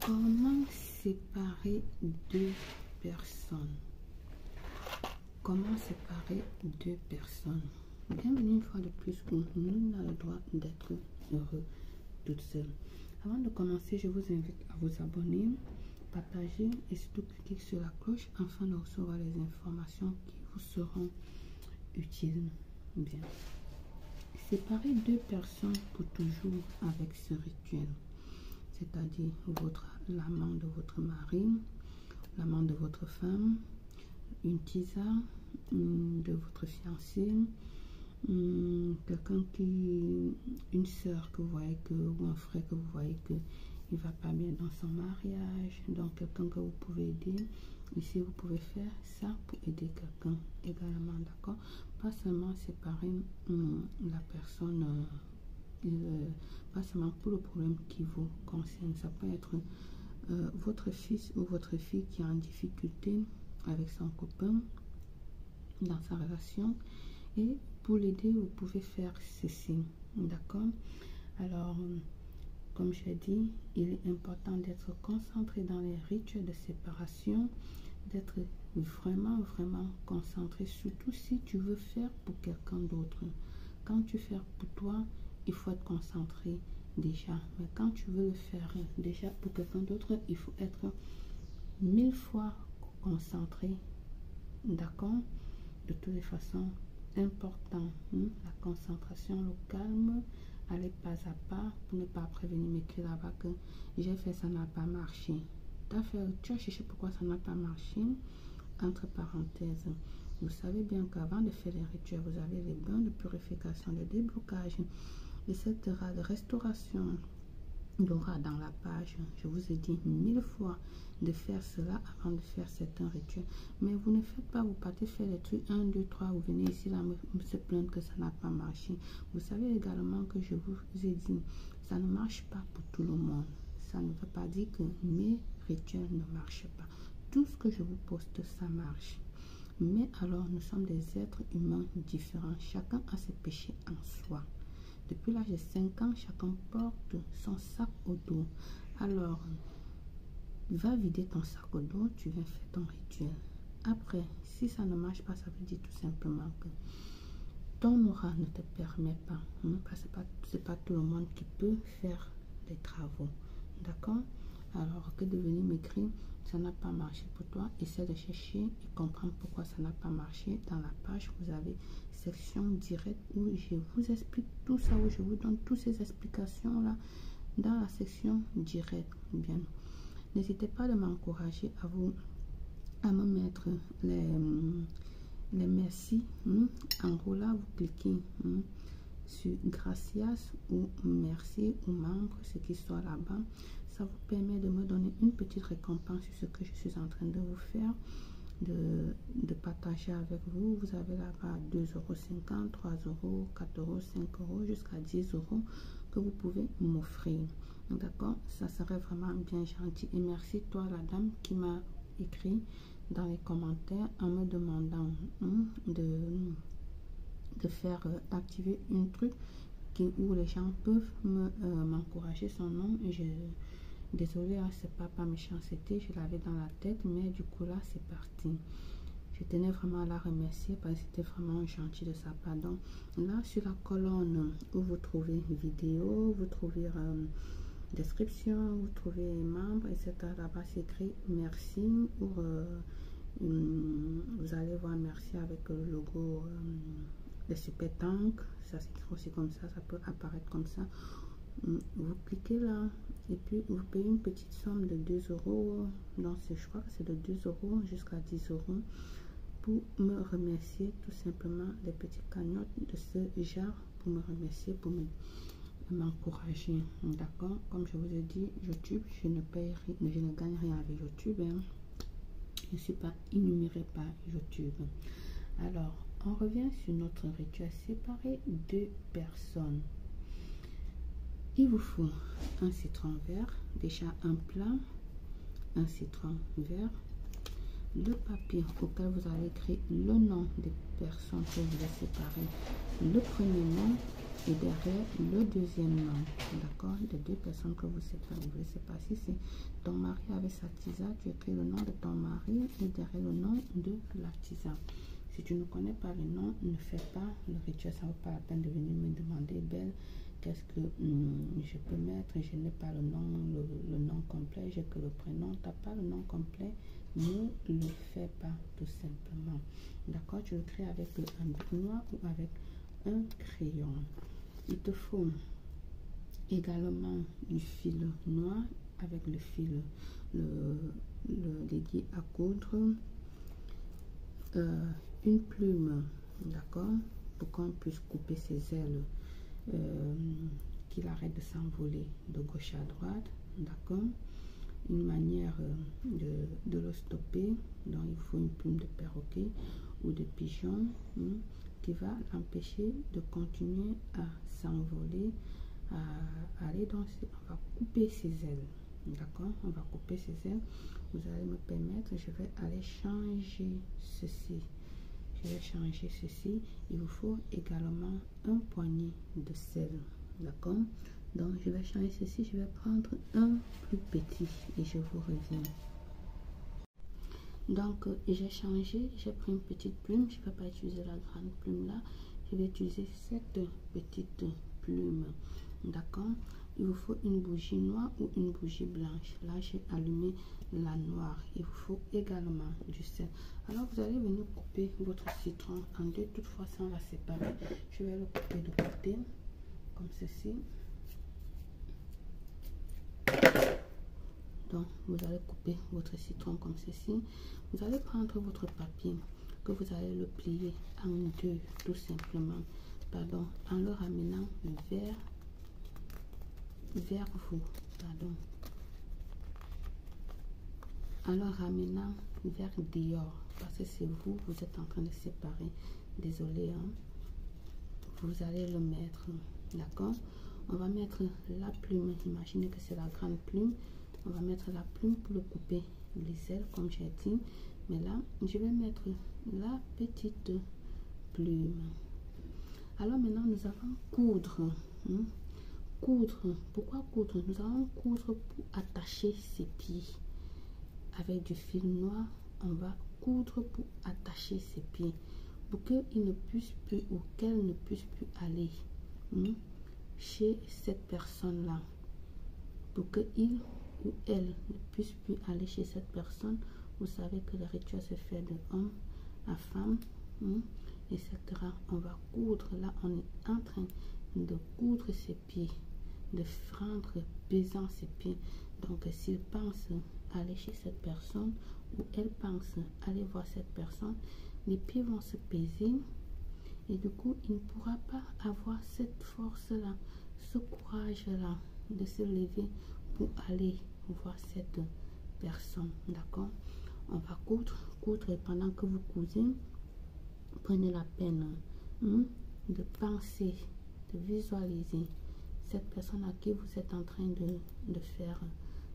Comment séparer deux personnes? Comment séparer deux personnes? Bienvenue une fois de plus où nous avons le droit d'être heureux toute seule. Avant de commencer, je vous invite à vous abonner, partager et surtout cliquer sur la cloche afin de recevoir les informations qui vous seront utiles. Bien. Séparer deux personnes pour toujours avec ce rituel, c'est-à-dire l'amant de votre mari, l'amant de votre femme, une tisane de votre fiancé, quelqu'un une soeur que vous voyez ou un frère que vous voyez que il va pas bien dans son mariage, donc quelqu'un que vous pouvez aider. Ici vous pouvez faire ça pour aider quelqu'un également, d'accord? Pas seulement séparer la personne, pas seulement pour le problème qui vous concerne. Ça peut être votre fils ou votre fille qui est en difficulté avec son copain dans sa relation, et pour l'aider vous pouvez faire ceci, d'accord? Alors comme j'ai dit, il est important d'être concentré dans les rituels de séparation, d'être vraiment concentré, surtout si tu veux faire pour quelqu'un d'autre. Quand tu fais pour toi, il faut être concentré déjà, mais quand tu veux le faire déjà pour quelqu'un d'autre, il faut être 1000 fois concentré, d'accord? De toutes les façons, important, la concentration, le calme, aller pas à pas pour ne pas prévenir m'écrire là-bas que j'ai fait, ça n'a pas marché. Tu as cherché pourquoi ça n'a pas marché. Entre parenthèses, vous savez bien qu'avant de faire les rituels, vous avez les bains de purification, de déblocage, etc., de restauration. Il y aura dans la page, je vous ai dit 1000 fois de faire cela avant de faire certains rituels. Mais vous ne faites pas, vous partez faire les trucs 1, 2, 3, vous venez ici là me se plaindre que ça n'a pas marché. Vous savez également que je vous ai dit, ça ne marche pas pour tout le monde. Ça ne veut pas dire que mes rituels ne marchent pas. Tout ce que je vous poste, ça marche. Mais alors, nous sommes des êtres humains différents. Chacun a ses péchés en soi. Depuis l'âge de 5 ans, chacun porte son sac au dos. Alors, va vider ton sac au dos, tu viens faire ton rituel. Après, si ça ne marche pas, ça veut dire tout simplement que ton aura ne te permet pas. Parce que c'est pas tout le monde qui peut faire les travaux. D'accord? Alors que de venir m'écrire, ça n'a pas marché pour toi, essaie de chercher et comprendre pourquoi ça n'a pas marché. Dans la page, vous avez section directe où je vous explique tout ça, où je vous donne toutes ces explications là dans la section directe. Bien, n'hésitez pas de m'encourager à me mettre les merci. En haut là, vous cliquez sur gracias ou merci ou membre, ce qui soit là-bas. Ça vous permet de me donner une petite récompense sur ce que je suis en train de vous faire, de partager avec vous. Vous avez là-bas 2,50 €, 3 €, 4 €, 5 € jusqu'à 10 € que vous pouvez m'offrir, d'accord? Ça serait vraiment bien gentil. Et merci toi la dame qui m'a écrit dans les commentaires en me demandant de faire activer un truc où les gens peuvent m'encourager son nom. Et désolée, hein, c'est pas par méchanceté, je l'avais dans la tête, mais du coup là c'est parti. Je tenais vraiment à la remercier parce que c'était vraiment gentil de sa part. Donc là sur la colonne où vous trouvez vidéo, vous trouvez description, vous trouvez membres, etc. Là-bas c'est écrit merci, ou vous allez voir merci avec le logo de Super Tank. Ça s'écrit aussi comme ça peut apparaître comme ça. Vous cliquez là et puis vous payez une petite somme de 2 €. Donc je crois que c'est de 2 € jusqu'à 10 € pour me remercier, tout simplement des petites cagnottes de ce genre pour me remercier, pour m'encourager, d'accord? Comme je vous ai dit, YouTube, je ne gagne rien avec YouTube, hein. Je ne suis pas énumérée par YouTube. Alors on revient sur notre rituel, séparer deux personnes. Il vous faut un citron vert, déjà un plat, un citron vert, le papier auquel vous allez écrire le nom des personnes que vous voulez séparer, le premier nom, et derrière le deuxième nom, d'accord, des deux personnes que vous séparez. Je ne sais pas si c'est ton mari avec sa tisane, tu écris le nom de ton mari et derrière le nom de la tisane. Si tu ne connais pas le nom, ne fais pas le rituel, ça ne vaut pas la peine de venir me demander, Belle, qu'est-ce que je peux mettre, je n'ai pas le nom, le nom complet, j'ai que le prénom, tu n'as pas le nom complet, ne le fais pas tout simplement. D'accord, tu le crées avec un bic noir ou avec un crayon. Il te faut également du fil noir avec le fil, l'aiguille à coudre, une plume, d'accord, pour qu'on puisse couper ses ailes, qu'il arrête de s'envoler de gauche à droite, d'accord. Une manière de le stopper, donc il faut une plume de perroquet ou de pigeon qui va l'empêcher de continuer à s'envoler, à aller danser. On va couper ses ailes, d'accord, on va couper ses ailes. Vous allez me permettre, je vais aller changer ceci. Je vais changer ceci. Il vous faut également un poignet de sel, d'accord. Donc je vais changer ceci, je vais prendre un plus petit et je vous reviens. Donc j'ai changé, j'ai pris une petite plume, je ne vais pas utiliser la grande plume là, je vais utiliser cette petite plume, d'accord. Il vous faut une bougie noire ou une bougie blanche. Là j'ai allumé la noire. Il vous faut également du sel. Alors vous allez venir couper votre citron en deux, toutefois sans la séparer. Je vais le couper de côté comme ceci. Donc vous allez couper votre citron comme ceci. Vous allez prendre votre papier que vous allez le plier en deux tout simplement, pardon, en le ramenant vers vous, pardon, en le ramenant vers dehors, parce que c'est vous, vous êtes en train de séparer, désolé, hein. Vous allez le mettre, d'accord. On va mettre la plume, imaginez que c'est la grande plume, on va mettre la plume pour le couper les ailes comme j'ai dit, mais là je vais mettre la petite plume. Alors maintenant nous allons coudre, coudre. Pourquoi coudre? Nous allons coudre pour attacher ses pieds avec du fil noir. On va coudre pour attacher ses pieds pour qu'il ne puisse plus ou qu'elle ne puisse plus aller chez cette personne là, pour que il ou elle ne puisse plus aller chez cette personne. Vous savez que le rituel se fait de homme à femme, etc. On va coudre, là on est en train de coudre ses pieds, de rendre pesant ses pieds. Donc s'il pense aller chez cette personne ou elle pense aller voir cette personne, les pieds vont se peser et du coup il ne pourra pas avoir cette force là, ce courage là de se lever pour aller voir cette personne, d'accord. On va coudre et pendant que vous cousez, prenez la peine de penser, de visualiser cette personne à qui vous êtes en train de faire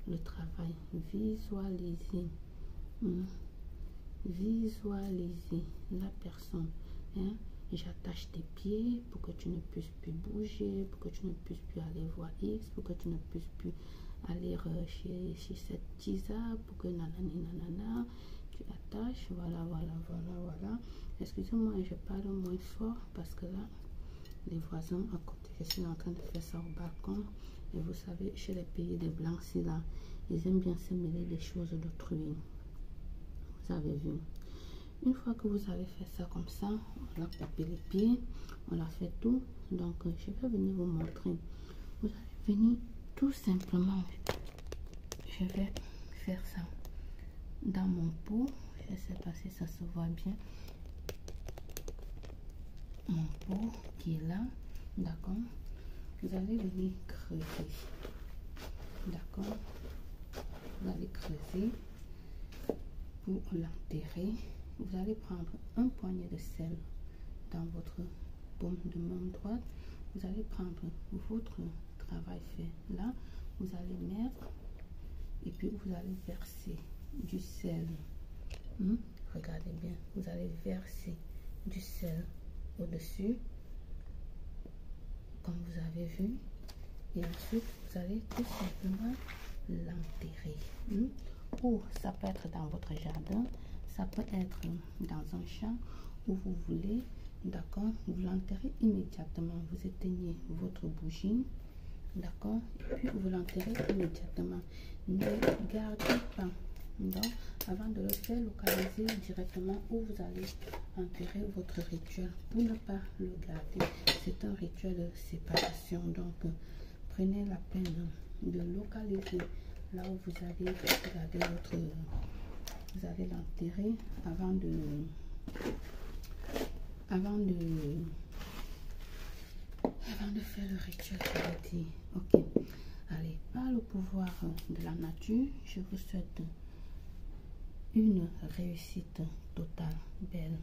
le travail. Visualisez, visualisez la personne, j'attache tes pieds pour que tu ne puisses plus bouger, pour que tu ne puisses plus aller voir X, pour que tu ne puisses plus aller chez cette tisane, pour que nanani nanana, tu attaches, voilà. Excusez-moi, je parle moins fort parce que là les voisins à côté, je suis en train de faire ça au balcon. Et vous savez, chez les pays des blancs, si là, ils aiment bien se mêler des choses d'autrui. Vous avez vu. Une fois que vous avez fait ça comme ça, on a tapé les pieds, on a fait tout. Donc je vais venir vous montrer. Vous allez venir tout simplement, je vais faire ça dans mon pot. Je ne sais pas si ça se voit bien. Mon pot qui est là, d'accord. Vous allez venir creuser, d'accord. Vous allez creuser pour l'enterrer. Vous allez prendre un poignet de sel dans votre paume de main droite. Vous allez prendre votre travail fait là, vous allez mettre et puis vous allez verser du sel. Regardez bien, vous allez verser du sel au-dessus comme vous avez vu. Et ensuite, vous allez tout simplement l'enterrer. Ou ça peut être dans votre jardin, ça peut être dans un champ où vous voulez. D'accord, vous l'enterrez immédiatement. Vous éteignez votre bougie. D'accord, et puis vous l'enterrez immédiatement. Ne gardez pas. Donc, avant de le faire, localisez directement où vous allez enterrer votre rituel pour ne pas le garder. C'est un rituel de séparation. Donc, prenez la peine de localiser là où vous allez garder votre. Vous allez l'enterrer avant de faire le rituel. Ok, allez, par le pouvoir de la nature, je vous souhaite une réussite totale. Belle.